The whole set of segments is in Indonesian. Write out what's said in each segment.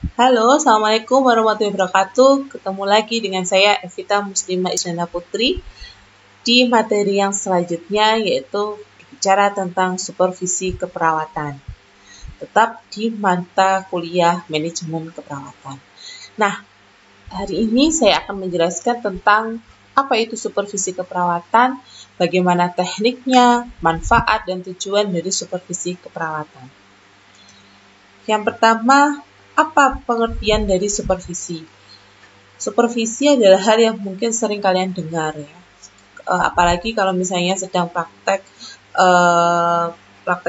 Halo, Assalamualaikum warahmatullahi wabarakatuh. Ketemu lagi dengan saya Evita Muslimah Isnanda Putri di materi yang selanjutnya, yaitu berbicara tentang supervisi keperawatan. Tetap di mata kuliah manajemen keperawatan. Nah, hari ini saya akan menjelaskan tentang apa itu supervisi keperawatan, bagaimana tekniknya, manfaat dan tujuan dari supervisi keperawatan. Yang pertama, apa pengertian dari supervisi? Supervisi adalah hal yang mungkin sering kalian dengar ya. Apalagi kalau misalnya sedang praktek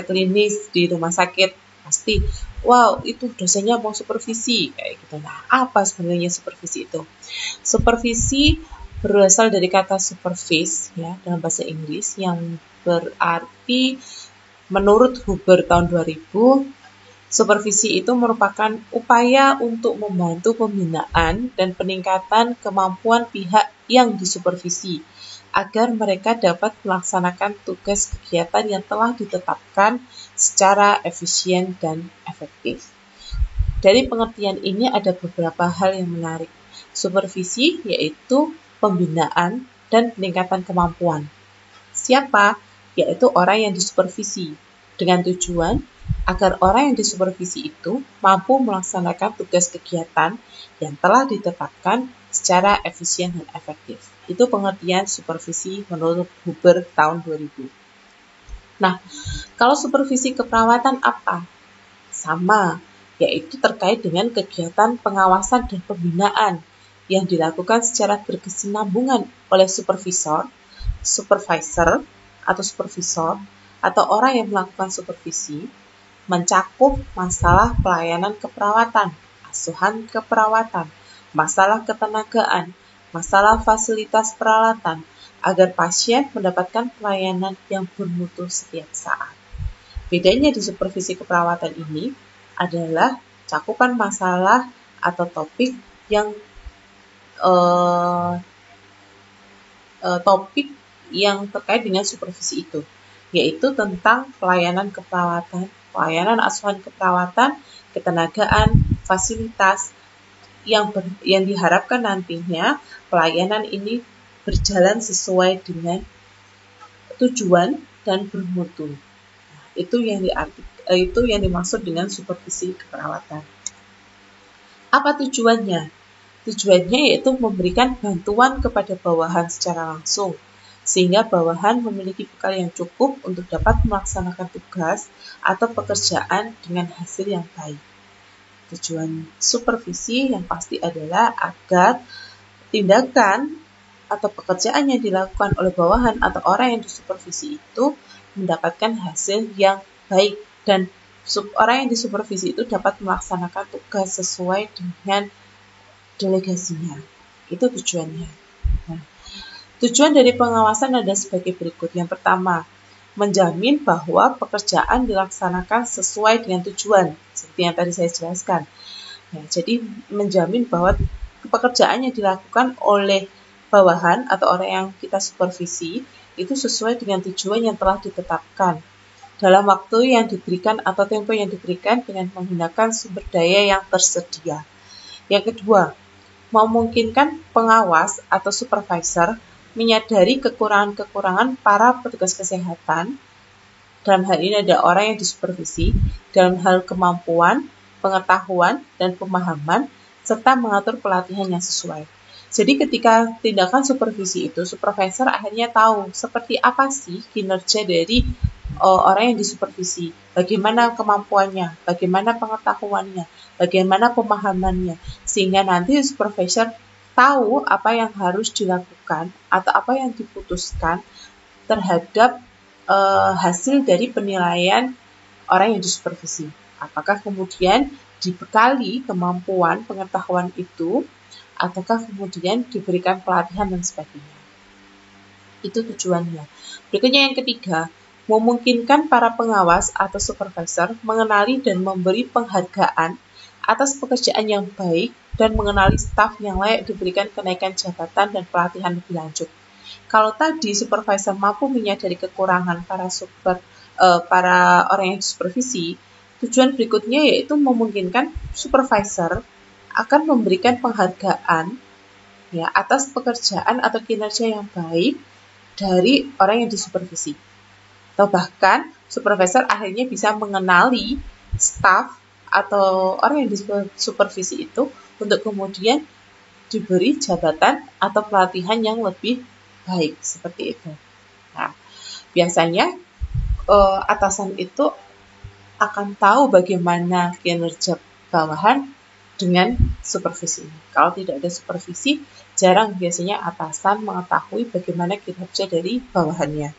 klinis di rumah sakit, pasti wow, itu dosennya mau supervisi kayak gitu. Nah, apa sebenarnya supervisi itu? Supervisi berasal dari kata supervise ya dalam bahasa Inggris yang berarti menurut Huber tahun 2000, supervisi itu merupakan upaya untuk membantu pembinaan dan peningkatan kemampuan pihak yang disupervisi agar mereka dapat melaksanakan tugas kegiatan yang telah ditetapkan secara efisien dan efektif. Dari pengertian ini ada beberapa hal yang menarik. Supervisi yaitu pembinaan dan peningkatan kemampuan. Siapa? Yaitu orang yang disupervisi, dengan tujuan agar orang yang disupervisi itu mampu melaksanakan tugas kegiatan yang telah ditetapkan secara efisien dan efektif. Itu pengertian supervisi menurut Huber tahun 2000. Nah, kalau supervisi keperawatan apa? Sama, yaitu terkait dengan kegiatan pengawasan dan pembinaan yang dilakukan secara berkesinambungan oleh supervisor atau orang yang melakukan supervisi, mencakup masalah pelayanan keperawatan, asuhan keperawatan, masalah ketenagaan, masalah fasilitas peralatan, agar pasien mendapatkan pelayanan yang bermutu setiap saat. Bedanya di supervisi keperawatan ini adalah cakupan masalah atau topik yang terkait dengan supervisi itu, yaitu tentang pelayanan keperawatan, pelayanan asuhan keperawatan, ketenagaan, fasilitas yang diharapkan nantinya pelayanan ini berjalan sesuai dengan tujuan dan bermutu. Itu yang dimaksud dengan supervisi keperawatan. Apa tujuannya? Tujuannya yaitu memberikan bantuan kepada bawahan secara langsung, sehingga bawahan memiliki bekal yang cukup untuk dapat melaksanakan tugas atau pekerjaan dengan hasil yang baik. Tujuan supervisi yang pasti adalah agar tindakan atau pekerjaan yang dilakukan oleh bawahan atau orang yang disupervisi itu mendapatkan hasil yang baik dan orang yang disupervisi itu dapat melaksanakan tugas sesuai dengan delegasinya. Itu tujuannya. Nah, tujuan dari pengawasan ada sebagai berikut. Yang pertama, menjamin bahwa pekerjaan dilaksanakan sesuai dengan tujuan, seperti yang tadi saya jelaskan. Nah, jadi menjamin bahwa pekerjaan yang dilakukan oleh bawahan atau orang yang kita supervisi itu sesuai dengan tujuan yang telah ditetapkan dalam waktu yang diberikan atau tempo yang diberikan dengan menggunakan sumber daya yang tersedia. Yang kedua, memungkinkan pengawas atau supervisor menyadari kekurangan-kekurangan para petugas kesehatan. Dalam hal ini ada orang yang disupervisi dalam hal kemampuan, pengetahuan, dan pemahaman, serta mengatur pelatihan yang sesuai. Jadi ketika tindakan supervisi itu, supervisor akhirnya tahu seperti apa sih kinerja dari orang yang disupervisi, bagaimana kemampuannya, bagaimana pengetahuannya, bagaimana pemahamannya, sehingga nanti supervisor tahu apa yang harus dilakukan atau apa yang diputuskan terhadap hasil dari penilaian orang yang disupervisi. Apakah kemudian dibekali kemampuan pengetahuan itu, ataukah kemudian diberikan pelatihan dan sebagainya. Itu tujuannya. Berikutnya yang ketiga, memungkinkan para pengawas atau supervisor mengenali dan memberi penghargaan atas pekerjaan yang baik dan mengenali staf yang layak diberikan kenaikan jabatan dan pelatihan lebih lanjut. Kalau tadi supervisor mampu menyadari kekurangan para orang yang disupervisi, Tujuan berikutnya yaitu memungkinkan supervisor akan memberikan penghargaan ya atas pekerjaan atau kinerja yang baik dari orang yang disupervisi. Atau bahkan supervisor akhirnya bisa mengenali staff atau orang yang disupervisi itu untuk kemudian diberi jabatan atau pelatihan yang lebih baik seperti itu. Nah, biasanya atasan itu akan tahu bagaimana kinerja bawahan dengan supervisi. Kalau tidak ada supervisi, jarang biasanya atasan mengetahui bagaimana kinerja dari bawahannya.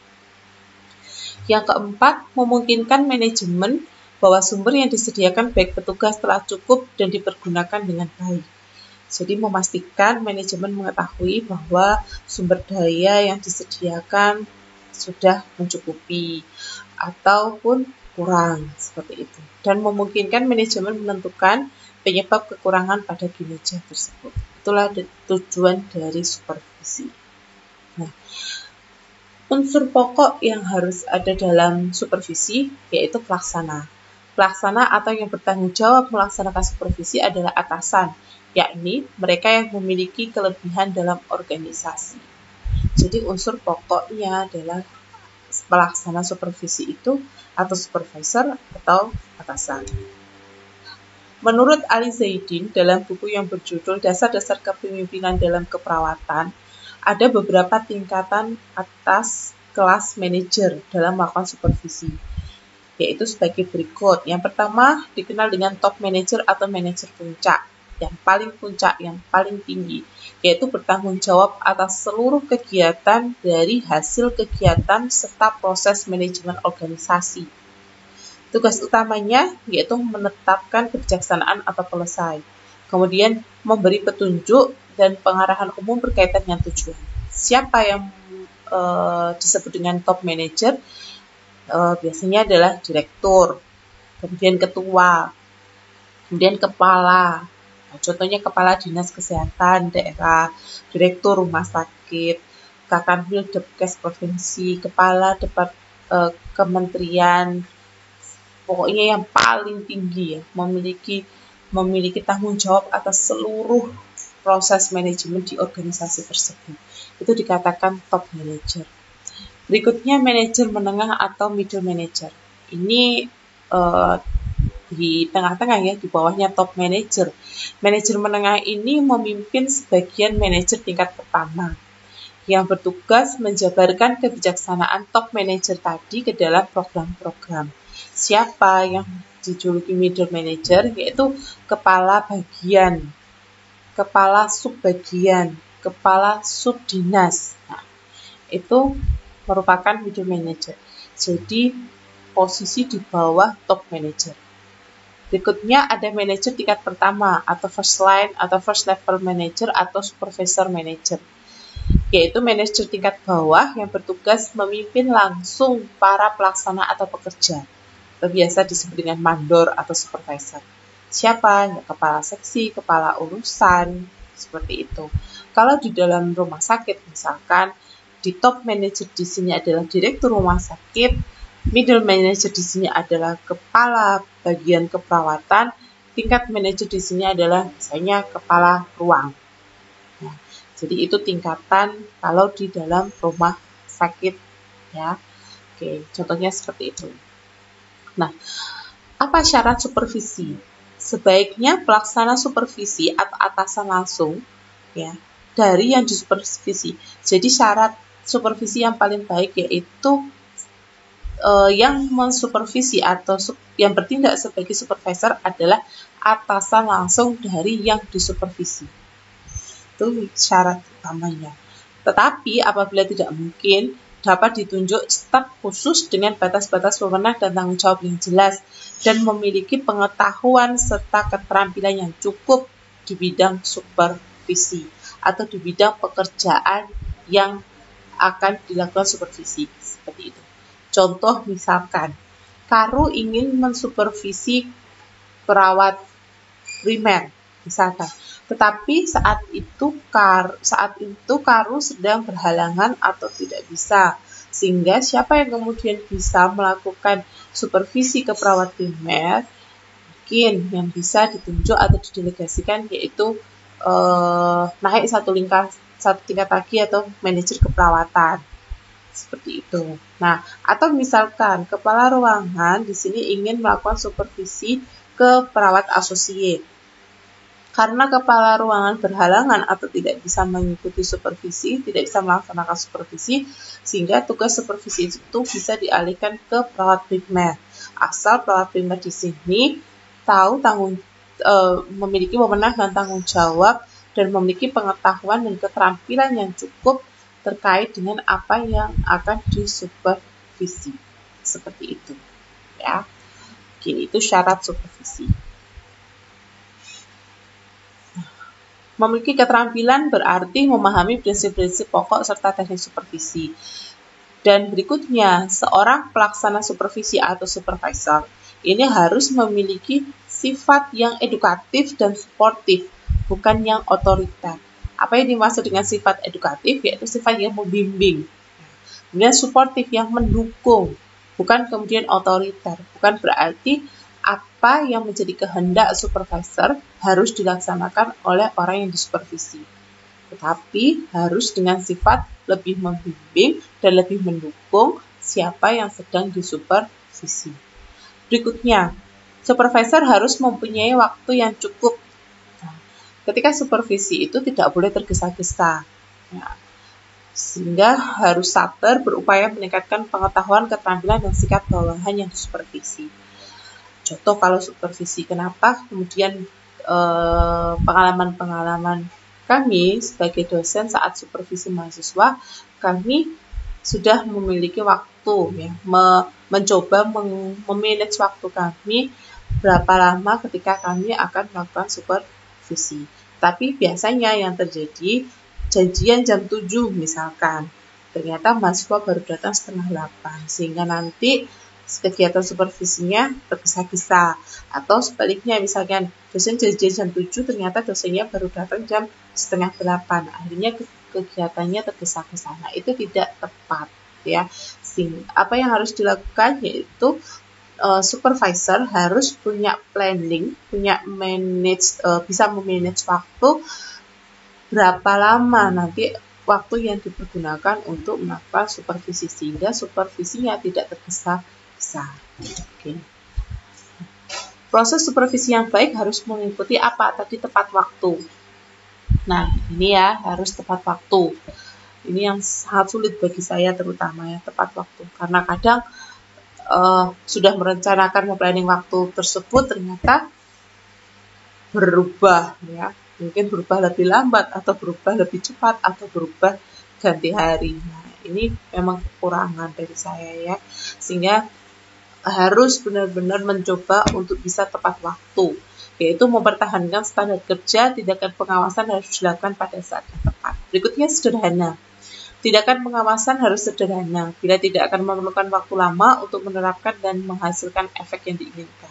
Yang keempat, memungkinkan manajemen bahwa sumber yang disediakan baik petugas telah cukup dan dipergunakan dengan baik. Jadi memastikan manajemen mengetahui bahwa sumber daya yang disediakan sudah mencukupi ataupun kurang seperti itu. Dan memungkinkan manajemen menentukan penyebab kekurangan pada kinerja tersebut. Itulah tujuan dari supervisi. Nah, unsur pokok yang harus ada dalam supervisi yaitu pelaksana. Pelaksana atau yang bertanggung jawab melaksanakan supervisi adalah atasan, yakni mereka yang memiliki kelebihan dalam organisasi. Jadi unsur pokoknya adalah pelaksana supervisi itu atau supervisor atau atasan. Menurut Ali Zaidin dalam buku yang berjudul Dasar-Dasar Kepemimpinan dalam Keperawatan, ada beberapa tingkatan atas kelas manajer dalam melakukan supervisi, yaitu sebagai berikut. Yang pertama dikenal dengan top manager atau manajer puncak, yang paling puncak, yang paling tinggi, yaitu bertanggung jawab atas seluruh kegiatan dari hasil kegiatan serta proses manajemen organisasi. Tugas utamanya yaitu menetapkan kebijaksanaan atau penyelesaian, kemudian memberi petunjuk dan pengarahan umum berkaitan dengan tujuan. Siapa yang disebut dengan top manager? Biasanya adalah direktur, kemudian ketua, kemudian kepala. Contohnya kepala dinas kesehatan daerah, direktur rumah sakit, Kakanwil Depkes provinsi, kepala kementerian, pokoknya yang paling tinggi ya, memiliki tanggung jawab atas seluruh proses manajemen di organisasi tersebut. Itu dikatakan top manager. Berikutnya manajer menengah atau middle manager. Ini di tengah-tengah ya, di bawahnya top manager. Manajer menengah ini memimpin sebagian manajer tingkat pertama yang bertugas menjabarkan kebijaksanaan top manager tadi ke dalam program-program. Siapa yang dijuluki middle manager? Yaitu kepala bagian, kepala subbagian, kepala subdinas. Nah, itu merupakan middle manager. Jadi posisi di bawah top manager. Berikutnya ada manajer tingkat pertama atau first line atau first level manager atau supervisor manager, yaitu manajer tingkat bawah yang bertugas memimpin langsung para pelaksana atau pekerja, atau biasa disebut dengan mandor atau supervisor. Siapa? Ya, kepala seksi, kepala urusan, seperti itu. Kalau di dalam rumah sakit misalkan, di top manager di sini adalah direktur rumah sakit, middle manager di sini adalah kepala bagian keperawatan, tingkat manager di sini adalah misalnya kepala ruang. Nah, jadi itu tingkatan kalau di dalam rumah sakit ya. Oke, contohnya seperti itu. Nah, apa syarat supervisi? Sebaiknya pelaksana supervisi atau atasan langsung ya dari yang disupervisi. Jadi syarat supervisi yang paling baik yaitu yang mensupervisi atau yang bertindak sebagai supervisor adalah atasan langsung dari yang disupervisi. Itu syarat utamanya. Tetapi apabila tidak mungkin, dapat ditunjuk staf khusus dengan batas-batas wewenang dan tanggung jawab yang jelas dan memiliki pengetahuan serta keterampilan yang cukup di bidang supervisi atau di bidang pekerjaan yang akan dilakukan supervisi. Seperti itu. Contoh misalkan, Karu ingin mensupervisi perawat primer, misalkan. Tetapi saat itu Karu sedang berhalangan atau tidak bisa Sehingga siapa yang kemudian bisa melakukan supervisi ke perawat primer, mungkin yang bisa ditunjuk atau didelegasikan yaitu naik satu tingkat lagi atau manajer keperawatan. Seperti itu. Nah, atau misalkan kepala ruangan di sini ingin melakukan supervisi ke perawat asosiat. Karena kepala ruangan berhalangan atau tidak bisa mengikuti supervisi, tidak bisa melaksanakan supervisi, sehingga tugas supervisi itu bisa dialihkan ke perawat primer. Asal perawat primer di sini tahu memiliki wewenang dan tanggung jawab dan memiliki pengetahuan dan keterampilan yang cukup terkait dengan apa yang akan disupervisi. Seperti itu. Ya. Oke, itu syarat supervisi. Memiliki keterampilan berarti memahami prinsip-prinsip pokok serta teknik supervisi. Dan berikutnya, seorang pelaksana supervisi atau supervisor ini harus memiliki sifat yang edukatif dan suportif, bukan yang otoriter. Apa yang dimaksud dengan sifat edukatif? Yaitu sifat yang membimbing. Kemudian suportif yang mendukung, bukan kemudian otoriter. Bukan berarti apa yang menjadi kehendak supervisor harus dilaksanakan oleh orang yang disupervisi. Tetapi harus dengan sifat lebih membimbing dan lebih mendukung siapa yang sedang disupervisi. Berikutnya, supervisor harus mempunyai waktu yang cukup. Nah, ketika supervisi itu tidak boleh tergesa-gesa. Nah, sehingga harus sabar berupaya meningkatkan pengetahuan, keterampilan, dan sikap bawahan yang disupervisi. Contoh kalau supervisi, kenapa kemudian pengalaman-pengalaman kami sebagai dosen saat supervisi mahasiswa, kami sudah memiliki waktu ya, mencoba memanage waktu kami berapa lama ketika kami akan melakukan supervisi. Tapi biasanya yang terjadi janjian jam 7 misalkan, ternyata mahasiswa baru datang setengah 8, sehingga nanti kegiatan supervisinya tergesa-gesa. Atau sebaliknya, misalkan dosen janjian jam 7, ternyata dosennya baru datang jam setengah 8, akhirnya kegiatannya tergesa-gesa. Nah, itu tidak tepat ya. Apa yang harus dilakukan yaitu supervisor harus punya planning, bisa memanage waktu berapa lama nanti waktu yang dipergunakan untuk melakukan supervisi, sehingga supervisinya tidak tergesa-gesa. Okay. Proses supervisi yang baik harus mengikuti apa tadi? Tepat waktu. Nah, ini ya, harus tepat waktu. Ini yang sangat sulit bagi saya terutama ya, tepat waktu. Karena kadang sudah merencanakan planning waktu tersebut ternyata berubah ya. Mungkin berubah lebih lambat atau berubah lebih cepat atau berubah ganti hari. Nah, ini memang kekurangan dari saya ya. Sehingga harus benar-benar mencoba untuk bisa tepat waktu, yaitu mempertahankan standar kerja. Tindakan pengawasan harus dilakukan pada saat yang tepat. Berikutnya sederhana. Tindakan pengawasan harus sederhana, bila tidak akan memerlukan waktu lama untuk menerapkan dan menghasilkan efek yang diinginkan.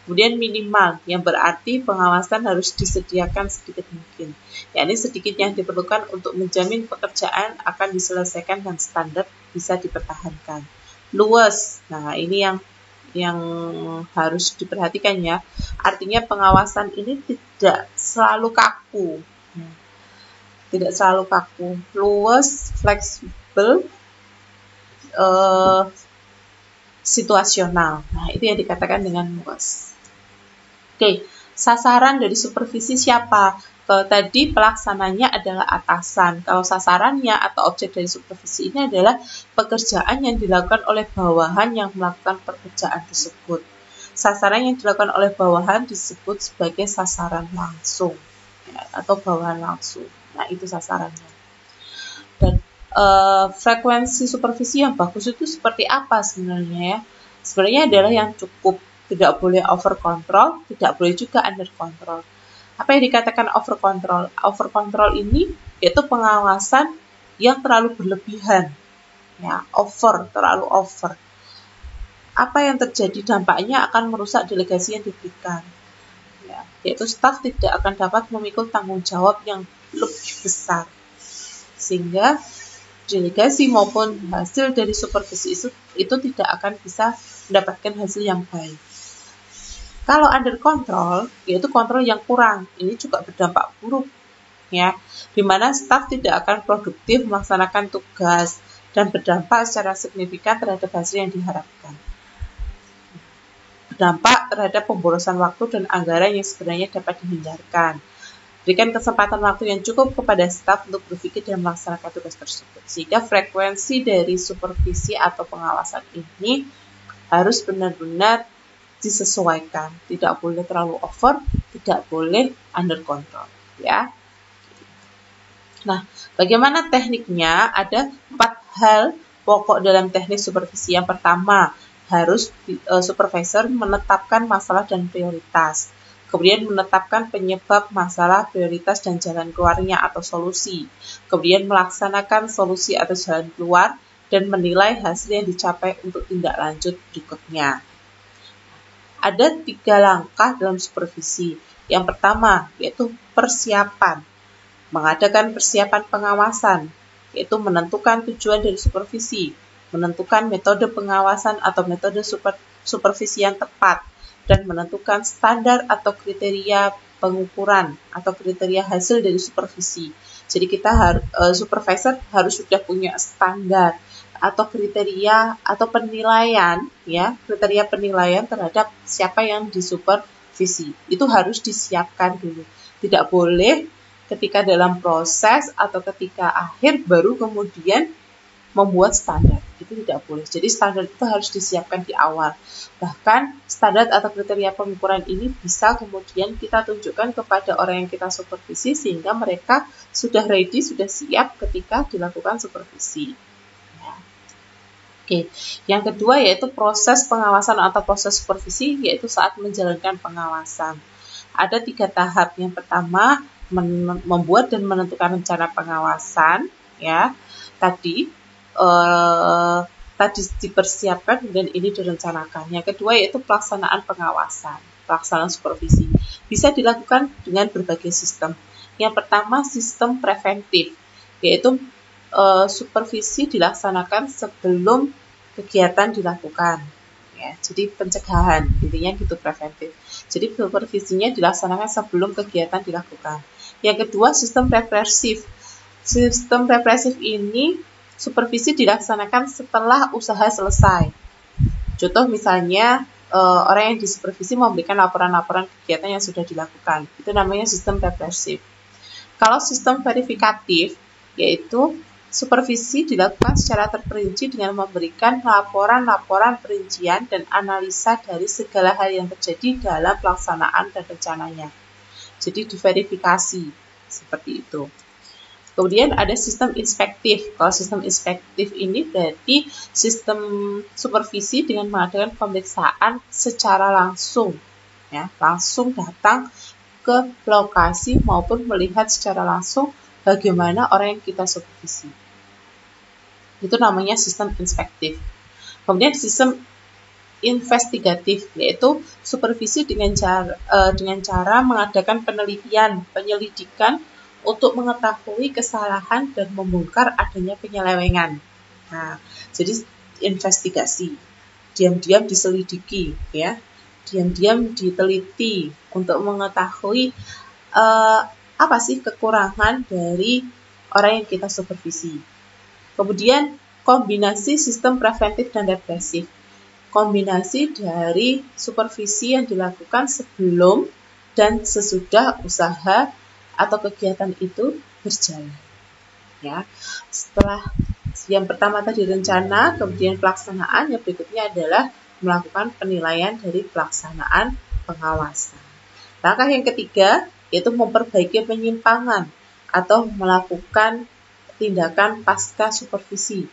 Kemudian minimal, yang berarti pengawasan harus disediakan sedikit mungkin, yakni sedikit yang diperlukan untuk menjamin pekerjaan akan diselesaikan dan standar bisa dipertahankan. Luas, nah ini yang harus diperhatikan ya. Artinya pengawasan ini tidak selalu kaku. Tidak selalu kaku. Luas, fleksibel, situasional. Nah, itu yang dikatakan dengan luas. Oke, sasaran dari supervisi siapa? Kalau tadi pelaksananya adalah atasan. Kalau sasarannya atau objek dari supervisi ini adalah pekerjaan yang dilakukan oleh bawahan yang melakukan pekerjaan tersebut. Sasaran yang dilakukan oleh bawahan disebut sebagai sasaran langsung ya, atau bawahan langsung. Nah, itu sasarannya. Dan frekuensi supervisi yang bagus itu seperti apa sebenarnya ya? Sebenarnya adalah yang cukup, tidak boleh over control, tidak boleh juga under control. Apa yang dikatakan over control? Over control ini yaitu pengawasan yang terlalu berlebihan, ya, terlalu over. Apa yang terjadi dampaknya akan merusak delegasi yang diberikan, ya, yaitu staf tidak akan dapat memikul tanggung jawab yang lebih besar, sehingga delegasi maupun hasil dari supervisi itu tidak akan bisa mendapatkan hasil yang baik. Kalau under control, yaitu kontrol yang kurang, ini juga berdampak buruk, ya, di mana staf tidak akan produktif melaksanakan tugas dan berdampak secara signifikan terhadap hasil yang diharapkan. Berdampak terhadap pemborosan waktu dan anggaran yang sebenarnya dapat dihindarkan. Berikan kesempatan waktu yang cukup kepada staf untuk berpikir dan melaksanakan tugas tersebut. Sehingga frekuensi dari supervisi atau pengawasan ini harus benar-benar disesuaikan. Tidak boleh terlalu over, tidak boleh under control. Ya. Nah, bagaimana tekniknya? Ada 4 hal pokok dalam teknik supervisi. Yang pertama, harus supervisor menetapkan masalah dan prioritas. Kemudian menetapkan penyebab masalah, prioritas, dan jalan keluarnya atau solusi. Kemudian melaksanakan solusi atau jalan keluar dan menilai hasil yang dicapai untuk tindak lanjut berikutnya. Ada 3 langkah dalam supervisi. Yang pertama, yaitu persiapan. Mengadakan persiapan pengawasan, yaitu menentukan tujuan dari supervisi, menentukan metode pengawasan atau metode supervisi yang tepat, dan menentukan standar atau kriteria pengukuran atau kriteria hasil dari supervisi. Jadi kita supervisor harus sudah punya standar atau kriteria atau penilaian, ya, kriteria penilaian terhadap siapa yang disupervisi. Itu harus disiapkan dulu. Tidak boleh ketika dalam proses atau ketika akhir baru kemudian membuat standar. Itu tidak boleh. Jadi standar itu harus disiapkan di awal. Bahkan standar atau kriteria pengukuran ini bisa kemudian kita tunjukkan kepada orang yang kita supervisi sehingga mereka sudah ready, sudah siap ketika dilakukan supervisi. Ya. Oke. Yang kedua yaitu proses pengawasan atau proses supervisi, yaitu saat menjalankan pengawasan. Ada 3 tahap. Yang pertama, membuat dan menentukan rencana pengawasan, ya. Tadi dipersiapkan dan ini direncanakan. Yang kedua yaitu pelaksanaan pengawasan, pelaksanaan supervisi. Bisa dilakukan dengan berbagai sistem. Yang pertama sistem preventif, yaitu supervisi dilaksanakan sebelum kegiatan dilakukan. Ya, jadi pencegahan, intinya gitu preventif. Jadi supervisinya dilaksanakan sebelum kegiatan dilakukan. Yang kedua sistem represif. Sistem represif ini supervisi dilaksanakan setelah usaha selesai. Contoh misalnya orang yang disupervisi memberikan laporan-laporan kegiatan yang sudah dilakukan. Itu namanya sistem represif. Kalau sistem verifikatif, yaitu supervisi dilakukan secara terperinci dengan memberikan laporan-laporan perincian dan analisa dari segala hal yang terjadi dalam pelaksanaan dan rencananya. Jadi diverifikasi seperti itu. Kemudian ada sistem inspektif. Kalau sistem inspektif ini berarti sistem supervisi dengan mengadakan pemeriksaan secara langsung, ya, langsung datang ke lokasi maupun melihat secara langsung bagaimana orang yang kita supervisi. Itu namanya sistem inspektif. Kemudian sistem investigatif, yaitu supervisi dengan cara mengadakan penelitian, penyelidikan untuk mengetahui kesalahan dan membongkar adanya penyelewengan. Nah, jadi investigasi, diam-diam diselidiki, ya, diam-diam diteliti untuk mengetahui apa sih kekurangan dari orang yang kita supervisi. Kemudian kombinasi sistem preventif dan represif. Kombinasi dari supervisi yang dilakukan sebelum dan sesudah usaha atau kegiatan itu berjalan. Ya, setelah yang pertama tadi rencana, kemudian pelaksanaan, yang berikutnya adalah melakukan penilaian dari pelaksanaan pengawasan. Langkah yang ketiga yaitu memperbaiki penyimpangan atau melakukan tindakan pasca supervisi.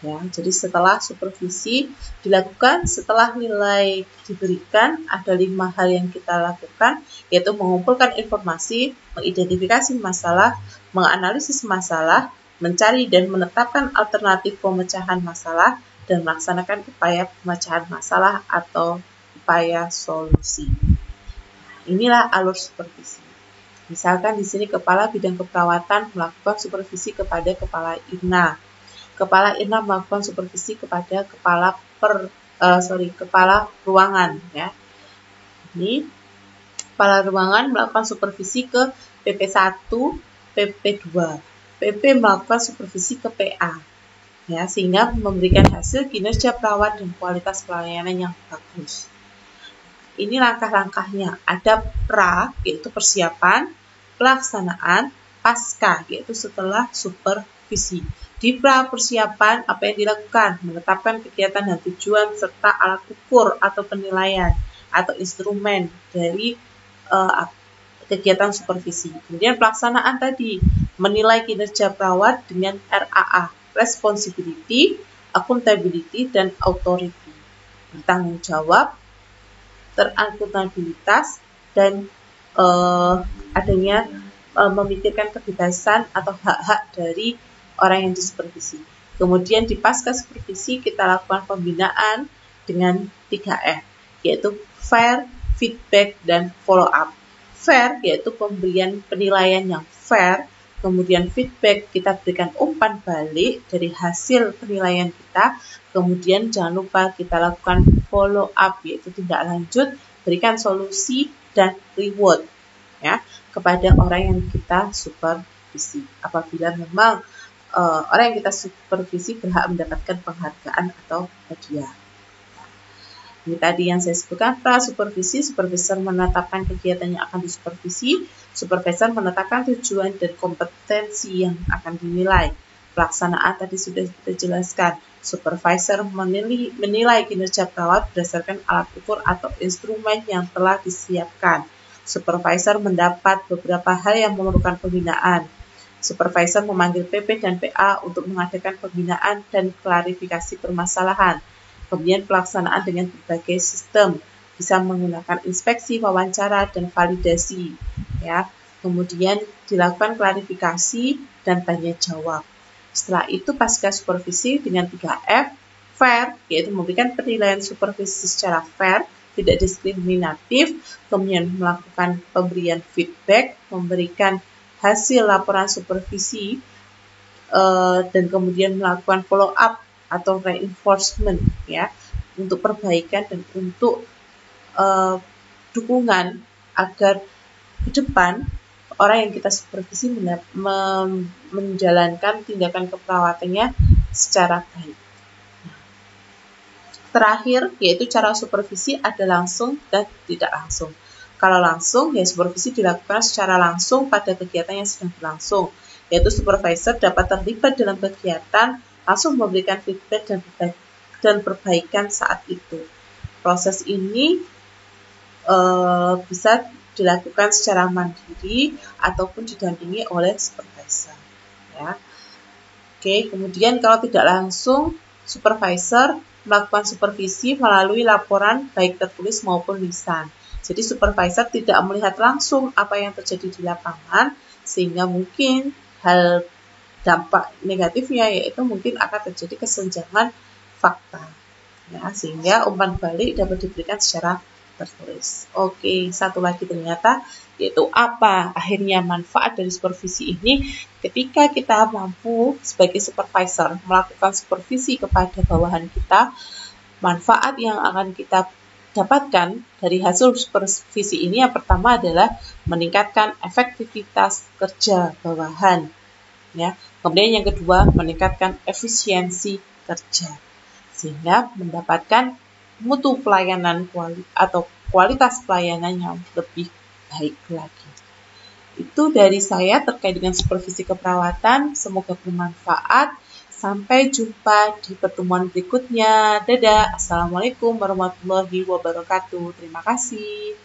Ya, jadi setelah supervisi dilakukan, setelah nilai diberikan, ada 5 hal yang kita lakukan, yaitu mengumpulkan informasi, mengidentifikasi masalah, menganalisis masalah, mencari dan menetapkan alternatif pemecahan masalah, dan melaksanakan upaya pemecahan masalah atau upaya solusi. Inilah alur supervisi. Misalkan di sini Kepala Bidang Keperawatan melakukan supervisi kepada Kepala IRNA. Kepala IRNA melakukan supervisi kepada kepala ruangan, ya. Ini kepala ruangan melakukan supervisi ke PP1, PP2. PP melakukan supervisi ke PA, ya, sehingga memberikan hasil kinerja perawat dan kualitas pelayanan yang bagus. Ini langkah-langkahnya. Ada pra, yaitu persiapan, pelaksanaan, pasca, yaitu setelah supervisi. Di pra persiapan, apa yang dilakukan? Menetapkan kegiatan dan tujuan serta alat ukur atau penilaian atau instrumen dari kegiatan supervisi. Kemudian pelaksanaan tadi, menilai kinerja perawat dengan RAA, responsibility, accountability, dan authority. Bertanggung jawab, terakuntabilitas, dan adanya memikirkan kebebasan atau hak-hak dari orang yang disupervisi. Kemudian di pasca supervisi kita lakukan pembinaan dengan 3F, yaitu fair, feedback, dan follow up. Fair yaitu pemberian penilaian yang fair, kemudian feedback kita berikan umpan balik dari hasil penilaian kita, kemudian jangan lupa kita lakukan follow up yaitu tindak lanjut, berikan solusi dan reward, ya, kepada orang yang kita supervisi. Apabila memang orang yang kita supervisi berhak mendapatkan penghargaan atau hadiah. Ini tadi yang saya sebutkan, pra-supervisi, supervisor menetapkan kegiatan yang akan disupervisi, supervisor menetapkan tujuan dan kompetensi yang akan dinilai. Pelaksanaan tadi sudah kita jelaskan, supervisor menilai kinerja perawat berdasarkan alat ukur atau instrumen yang telah disiapkan. Supervisor mendapat beberapa hal yang memerlukan pembinaan. Supervisor memanggil PP dan PA untuk mengadakan pembinaan dan klarifikasi permasalahan. Kemudian pelaksanaan dengan berbagai sistem, bisa menggunakan inspeksi, wawancara, dan validasi, ya. Kemudian dilakukan klarifikasi dan tanya jawab. Setelah itu pasca supervisi dengan 3F, fair, yaitu memberikan penilaian supervisi secara fair, tidak diskriminatif, kemudian melakukan pemberian feedback, memberikan hasil laporan supervisi, dan kemudian melakukan follow up atau reinforcement, ya, untuk perbaikan dan untuk dukungan agar ke depan orang yang kita supervisi menjalankan tindakan keperawatannya secara baik. Terakhir, yaitu cara supervisi ada langsung dan tidak langsung. Kalau langsung, ya supervisi dilakukan secara langsung pada kegiatan yang sedang berlangsung, yaitu supervisor dapat terlibat dalam kegiatan, langsung memberikan feedback dan perbaikan saat itu. Proses ini bisa dilakukan secara mandiri ataupun didampingi oleh supervisor, ya. Oke, kemudian kalau tidak langsung, supervisor melakukan supervisi melalui laporan baik tertulis maupun lisan. Jadi supervisor tidak melihat langsung apa yang terjadi di lapangan, sehingga mungkin hal dampak negatifnya yaitu mungkin akan terjadi kesenjangan fakta, ya, sehingga umpan balik dapat diberikan secara tertulis. Oke, satu lagi ternyata, yaitu apa akhirnya manfaat dari supervisi ini ketika kita mampu sebagai supervisor melakukan supervisi kepada bawahan kita. Manfaat yang akan kita dapatkan dari hasil supervisi ini yang pertama adalah meningkatkan efektivitas kerja bawahan, ya. Kemudian yang kedua, meningkatkan efisiensi kerja, sehingga mendapatkan mutu pelayanan atau kualitas pelayanan yang lebih baik lagi. Itu dari saya terkait dengan supervisi keperawatan. Semoga bermanfaat. Sampai jumpa di pertemuan berikutnya. Dadah. Assalamualaikum warahmatullahi wabarakatuh. Terima kasih.